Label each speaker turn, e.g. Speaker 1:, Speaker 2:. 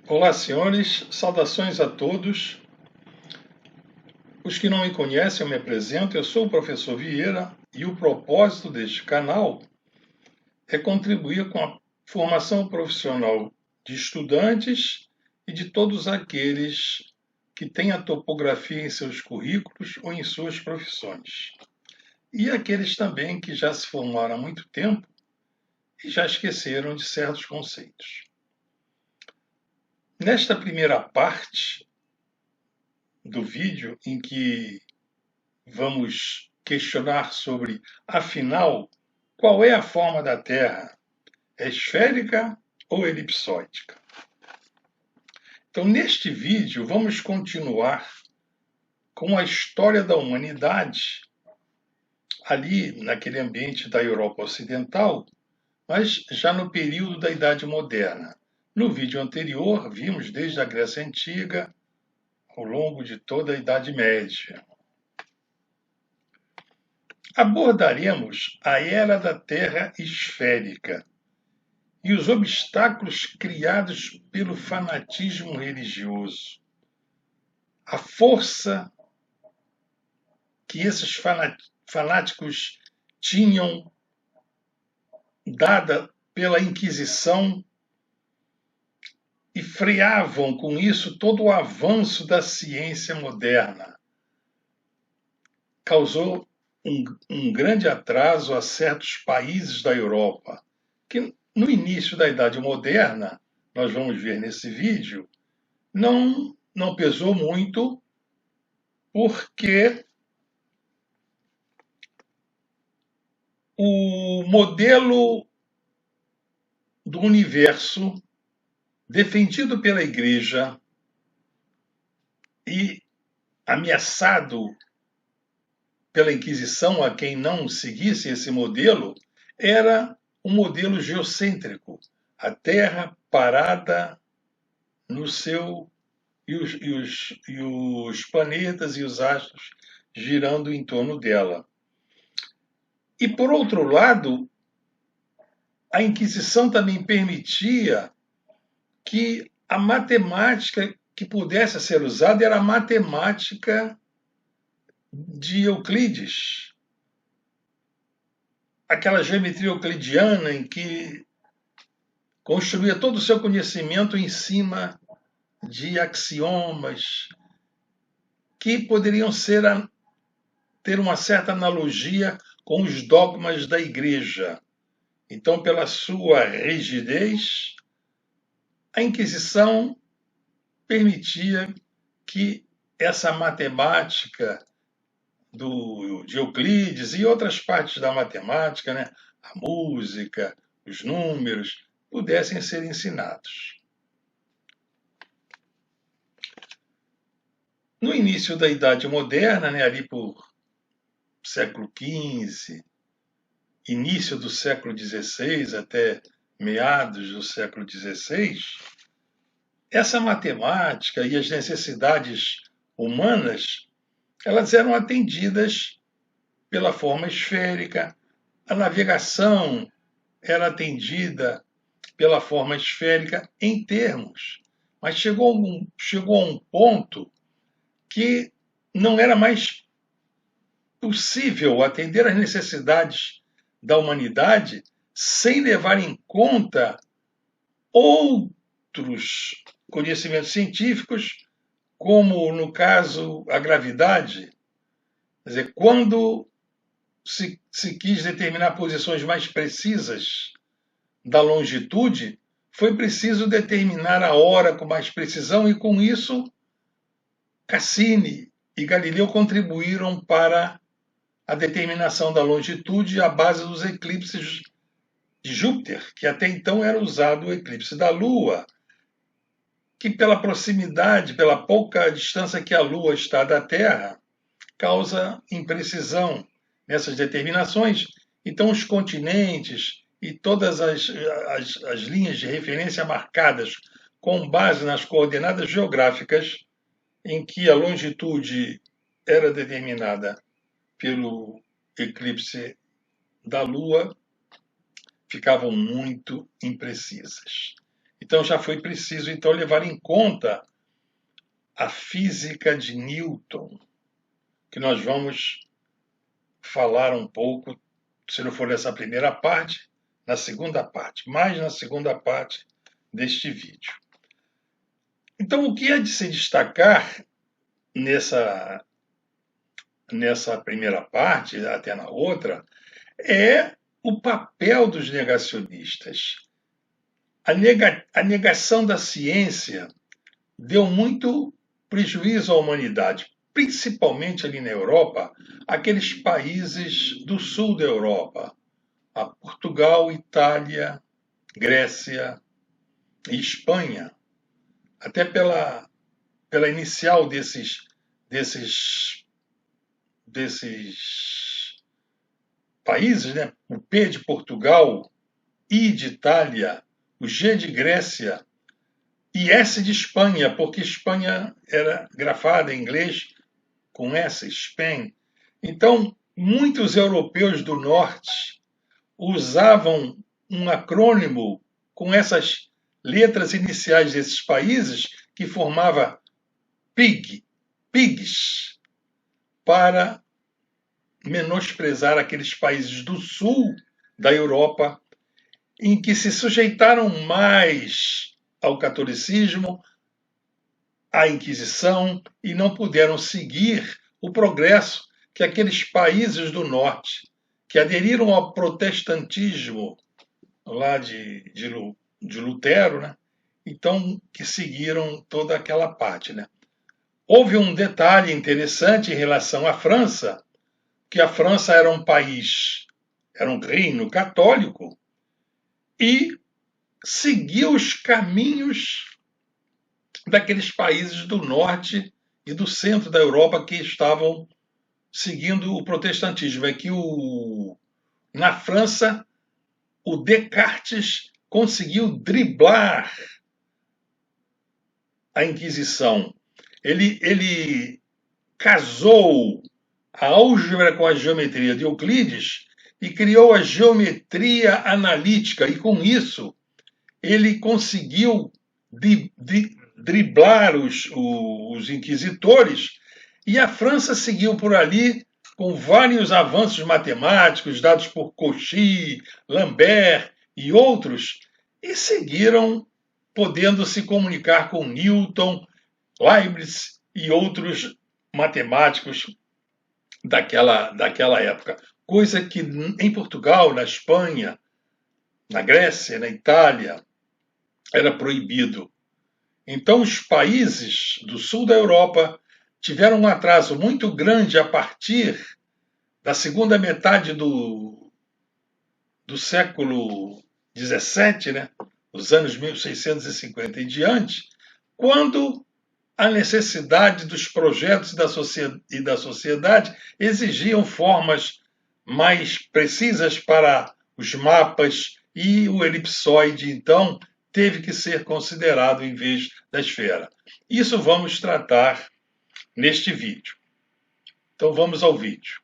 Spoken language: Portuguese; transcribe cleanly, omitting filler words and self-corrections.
Speaker 1: Olá, senhores, saudações a todos. Os que não me conhecem, eu me apresento, eu sou o professor Vieira e o propósito deste canal é contribuir com a formação profissional de estudantes e de todos aqueles que têm a topografia em seus currículos ou em suas profissões. E aqueles também que já se formaram há muito tempo e já esqueceram de certos conceitos. Nesta primeira parte do vídeo, em que vamos questionar sobre, afinal, qual é a forma da Terra? É esférica ou elipsóide? Então, neste vídeo, vamos continuar com a história da humanidade, ali naquele ambiente da Europa Ocidental, mas já no período da Idade Moderna. No vídeo anterior, vimos desde a Grécia Antiga, ao longo de toda a Idade Média. Abordaremos a era da Terra esférica e os obstáculos criados pelo fanatismo religioso. A força que esses fanáticos tinham dada pela Inquisição e freavam com isso todo o avanço da ciência moderna. Causou um grande atraso a certos países da Europa, que no início da Idade Moderna, nós vamos ver nesse vídeo, não pesou muito, porque o modelo do universo defendido pela Igreja e ameaçado pela Inquisição a quem não seguisse esse modelo, era um modelo geocêntrico, a Terra parada no seu e os planetas e os astros girando em torno dela. E, por outro lado, a Inquisição também permitia que a matemática que pudesse ser usada era a matemática de Euclides, aquela geometria euclidiana em que construía todo o seu conhecimento em cima de axiomas que poderiam ter uma certa analogia com os dogmas da Igreja. Então, pela sua rigidez, a Inquisição permitia que essa matemática de Euclides e outras partes da matemática, né, a música, os números, pudessem ser ensinados. No início da Idade Moderna, né, ali por século XV, início do século XVI até meados do século XVI, essa matemática e as necessidades humanas, elas eram atendidas pela forma esférica, a navegação era atendida pela forma esférica em termos, mas chegou a um ponto que não era mais possível atender às necessidades da humanidade sem levar em conta outros conhecimentos científicos, como, no caso, a gravidade. Quer dizer, quando se quis determinar posições mais precisas da longitude, foi preciso determinar a hora com mais precisão, e com isso Cassini e Galileu contribuíram para a determinação da longitude à base dos eclipses de Júpiter, que até então era usado o eclipse da Lua, que pela proximidade, pela pouca distância que a Lua está da Terra, causa imprecisão nessas determinações. Então, os continentes e todas as linhas de referência marcadas com base nas coordenadas geográficas em que a longitude era determinada pelo eclipse da Lua, ficavam muito imprecisas. Então já foi preciso então levar em conta a física de Newton, que nós vamos falar um pouco, se não for nessa primeira parte, na segunda parte, mais na segunda parte deste vídeo. Então, o que é de se destacar nessa primeira parte, até na outra, é o papel dos negacionistas. A negação da ciência deu muito prejuízo à humanidade, principalmente ali na Europa, aqueles países do sul da Europa, a Portugal, Itália, Grécia e Espanha, até pela inicial desses países, né? O P de Portugal, I de Itália, o G de Grécia e S de Espanha, porque Espanha era grafada em inglês com S, Spain. Então, muitos europeus do norte usavam um acrônimo com essas letras iniciais desses países que formava PIGS, para menosprezar aqueles países do sul da Europa em que se sujeitaram mais ao catolicismo, à Inquisição e não puderam seguir o progresso que aqueles países do norte, que aderiram ao protestantismo lá de Lutero, né? Então, que seguiram toda aquela parte, né? Houve um detalhe interessante em relação à França, que a França era um país, era um reino católico, e seguiu os caminhos daqueles países do norte e do centro da Europa que estavam seguindo o protestantismo. É que na França, o Descartes conseguiu driblar a Inquisição. Ele casou a álgebra com a geometria de Euclides e criou a geometria analítica, e com isso ele conseguiu driblar os inquisitores, e a França seguiu por ali com vários avanços matemáticos dados por Cauchy, Lambert e outros, e seguiram podendo se comunicar com Newton, Leibniz e outros matemáticos daquela época. Coisa que em Portugal, na Espanha, na Grécia, na Itália, era proibido. Então, os países do sul da Europa tiveram um atraso muito grande a partir da segunda metade do século XVII, né? Os anos 1650 em diante, quando a necessidade dos projetos e da sociedade exigiam formas mais precisas para os mapas, e o elipsoide, então, teve que ser considerado em vez da esfera. Isso vamos tratar neste vídeo. Então vamos ao vídeo.